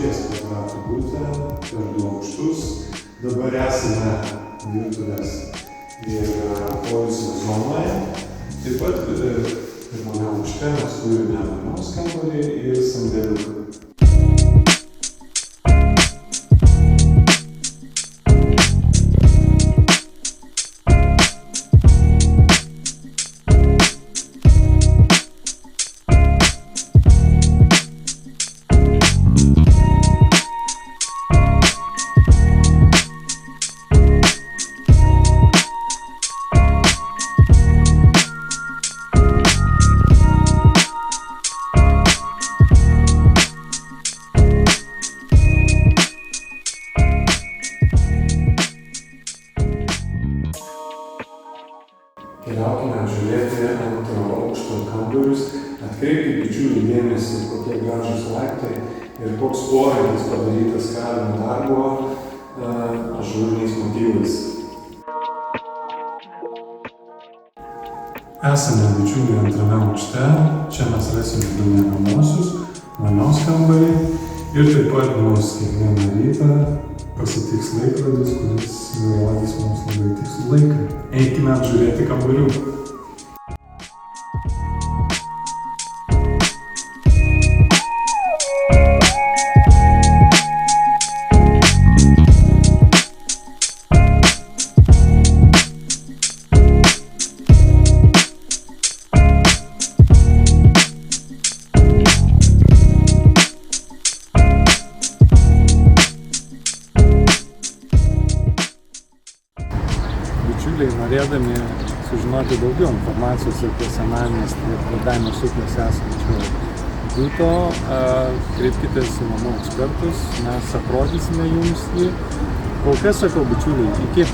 kvadratų butą per 2 aukštus. Dabar esame virtuvės ir poilsio zonoje. Taip pat pirmame aukšte mes turime vonios kambarį ir sandėliuką. Keliaukime apžiūrėti antro aukšto kambarius, atkreipkite bičiulių dėmesį, kokie gražūs laiptai ir koks poreikis padarytas kalinio darbo ažūriniais motyvais. Esame bičiuliai antrame aukšte, čia mes rasime du miegamuosius, vonios kambarį ir taip pat mus kiekvieną rytą pasitiks laikrodis, kuris rodys mums labai tikslų laiką. Eikime apžiūrėti kambarių. Bičiuliai, norėdami sužinoti daugiau informacijos apie senamiestį ir Kėdainių upės esančio buto, kreipkitės į namų ekspertus, mes aprodysime jums jį. Kol kas sakau, bičiuliai, iki.